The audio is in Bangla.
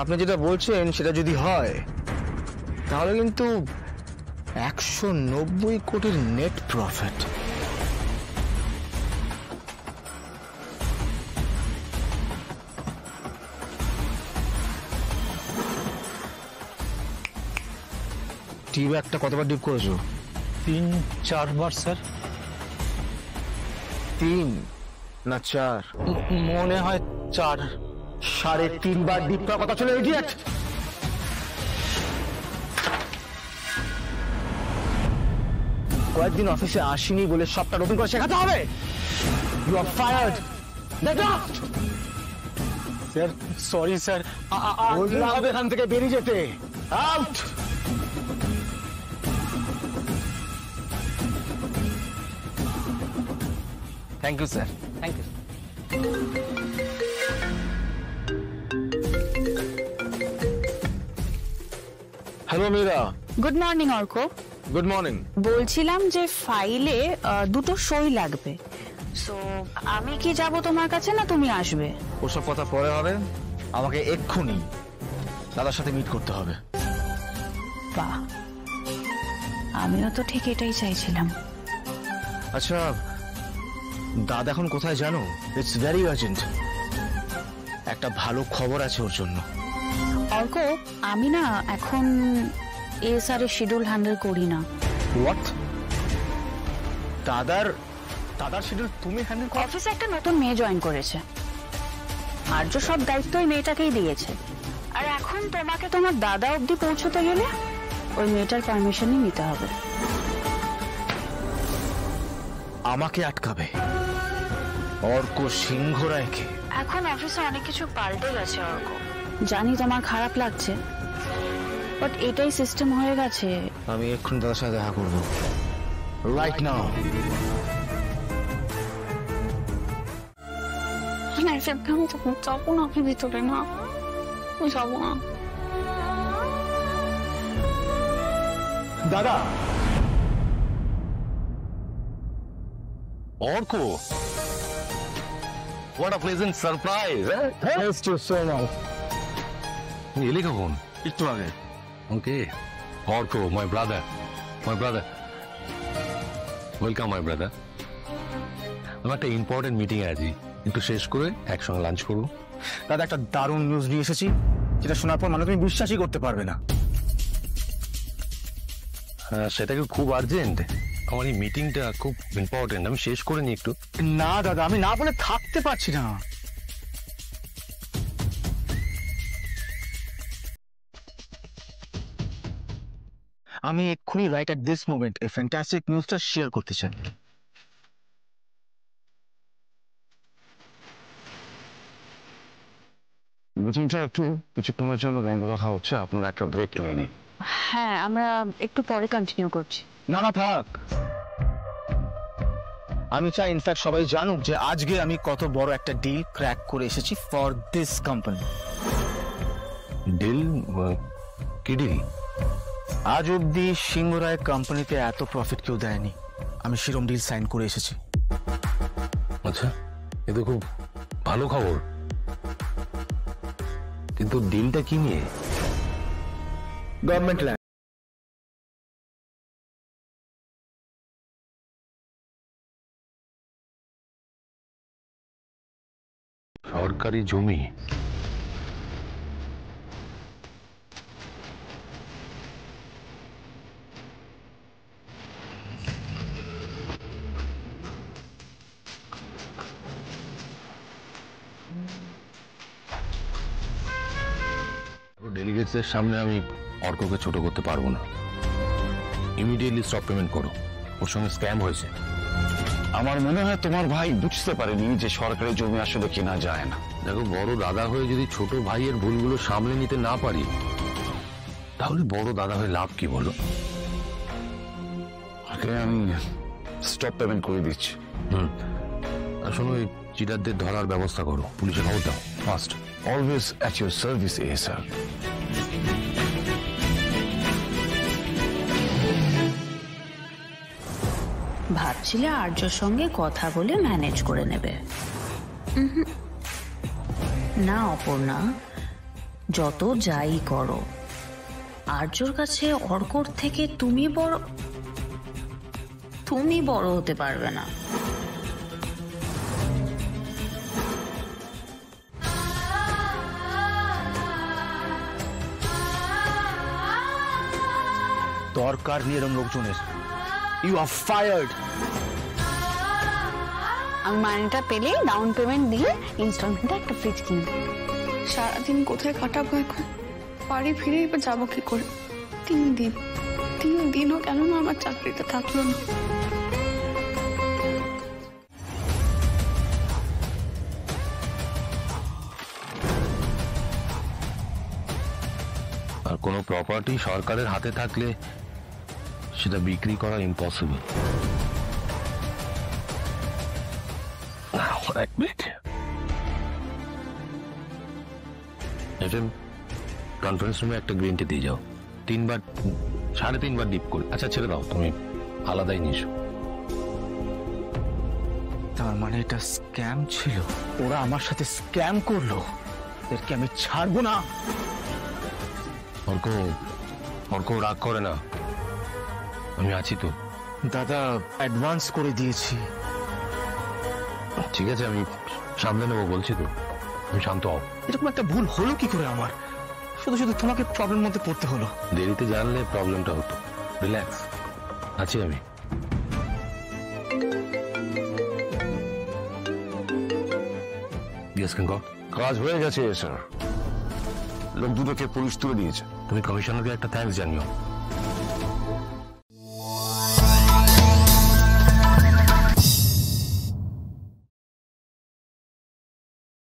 আপনি যেটা বলছেন সেটা যদি হয় তাহলে কিন্তু 190 কোটির নেট প্রফিট। টি ব্যাগটা কতবার ডিপ করেছো? 3-4 বার স্যার। 3 না 4? মনে হয় 4। 3.5 বার ডিপ করার কথা ছিল ইডিয়েট। কয়েকদিন অফিসে আসিনি বলে সবটা নতুন করে শেখাতে হবে। You are fired. Get out. Sir sorry sir. বললাম এখান থেকে বেরিয়ে যেতে। Out. Thank you sir. Thank you. Hello Meera. Good morning Arko. Good morning. বলছিলাম যে ফাইলে 2টো সই লাগবে, সো আমি কি যাব তোমার কাছে না তুমি আসবে? ওসব কথা পরে হবে, আমাকে এক্ষুনি দাদার সাথে মিট করতে হবে। বাহ, আমিও তো ঠিক এটাই চাইছিলাম। আচ্ছা দাদা এখন কোথায় জানো? ইটস ভেরি আর্জেন্ট, একটা ভালো খবর আছে ওর জন্য। অর্ক, আমি না এখন এসআর এর শিডিউল হ্যান্ডেল করি না। হোয়াট? দাদার শিডিউল তুমি হ্যান্ডেল করো? অফিসে একটা নতুন মেয়ে জয়েন করেছে, আর্য সব দায়িত্ব ওই মেয়েটাকেই দিয়েছে। আর এখন তোমাকে তোমার দাদা অবধি পৌঁছতে গেলে ওই মেয়েটার পারমিশনই নিতে হবে। আমাকে আটকাবে? অর্ক সিংহ রায়কে? এখন অফিসে অনেক কিছু পাল্টে গেছে অর্ক, জানি তোমার খারাপ লাগছে, বাট এটাই সিস্টেম হয়ে গেছে। আমি এক্ষুনি দাদার সাথে দেখা করবো, রাইট নাও। যাবো না আমি ভিতরে, না যাবো না। দাদা। Arka, what a pleasant surprise, eh? Thanks to so much. তুমি এলি কখন? একটু আগে। ওকে, Arka my brother, welcome my brother. আমার একটা ইম্পর্টেন্ট মিটিং এ আছি, একটু শেষ করে একসঙ্গে লাঞ্চ করবো। দাদা একটা দারুণ নিউজ নিয়ে এসেছি, যেটা শোনার পর মানে তুমি বিশ্বাসই করতে পারবে না। হ্যাঁ, সেটা কি খুব আর্জেন্ট? আমার এই মিটিংটা খুব ইম্পর্টেন্ট, আমি শেষ করে নি একটু। না দাদা, আমি না বলে থাকতে পারছি না। আমি এক্ষুনি রাইট অ্যাট দিস মোমেন্ট এই ফ্যান্টাস্টিক নিউজটা শেয়ার করতে চাই। একটু কিছুক্ষণের জন্য ব্যাংকে কথা হচ্ছে, আপনার একটা ব্রেক নিয়ে নিন। হ্যাঁ, আমরা একটু পরে কন্টিনিউ করছি। না না থাক, আমি চাই ইনফ্যাক্ট সবাই জানুক যে আজকে আমি কত বড় একটা ডিল ক্র্যাক করে এসেছি ফর দিস কোম্পানি। ডিল? কি ডিল? আজ অব্দি সিংহ রায় কোম্পানিতে এত প্রফিট কেউ দেয়নি, আমি সেরকম ডিল সাইন করে এসেছি। আচ্ছা, এ তো খুব ভালো খবর, কিন্তু ডিলটা কি নিয়ে? Government land. সরকারি জমি? ডেলিগেটসের সামনে আমি অর্ককে ছোট করতে পারবো না। ইমিডিয়েটলি স্টপ পেমেন্ট করো, ওর সঙ্গে স্ক্যাম হয়েছে। আমার মনে হয় তোমার ভাই বুঝতে পারেনি যে সরকারি জমি আসলে কেনা যায় না। দেখো, বড় দাদা হয়ে যদি ছোট ভাইয়ের ভুলগুলো সামলে নিতে না পারি, তাহলে বড় দাদা হয়ে লাভ কি বলো? আমি স্টপ পেমেন্ট করে দিচ্ছি। আর শোনো, এই চিটারদের ধরার ব্যবস্থা করো, পুলিশে খবর দাও fast. Always at your service sir. ভাবছিলে আর্যর সঙ্গে কথা বলে ম্যানেজ করে নেবে। না অপর্ণা, যত যাই করো, আর্যর কাছে অর্কর থেকে তুমি বড় হতে পারবে না। দরকার নেই এরম লোকজনের। You are fired. আমি মাইনেটা পেলে ডাউন পেমেন্ট দিয়ে ইনস্টলমেন্টে একটা ফ্রিজ কিনে দেবো। সারাদিন কোথায় কাটাবো এখন? বাড়ি ফিরেই বা যাবো কি করে? 3 দিনও কেন না আমার চাকরিতে থাকলো না। আর কোনো প্রপার্টি সরকারের হাতে থাকলে সেটা বিক্রি করা ইম্পসিবল। এক মিনিট, এফএম কনফারেন্স রুমে একটা গ্রিন টি দিয়ে যাও। 3-3.5 ডিপ করে। আচ্ছা ছেড়ে দাও, তুমি আলাদাই নিয়েছো। তার মানে এটা স্ক্যাম ছিল? ওরা আমার সাথে স্ক্যাম করলো, এদেরকে আমি ছাড়বো না। অর্ক রাগ করে না, আমি আছি তো। দাদা অ্যাডভান্স করে দিয়েছি। ঠিক আছে, আমি সামলে নেবো বলছি তো। তুমি শান্ত হও। এরকম একটা ভুল হলো কি করে আমার? শুধু শুধু তোমাকে প্রবলেম মধ্যে পড়তে হলো। দেরিতে জানলে প্রবলেমটা হতো। রিল্যাক্স, আছি আমি। কাজ হয়ে গেছে স্যার, লোক দুটোকে পুলিশ তুলে দিয়েছে। তুমি কমিশনারকে একটা থ্যাঙ্কস জানিও।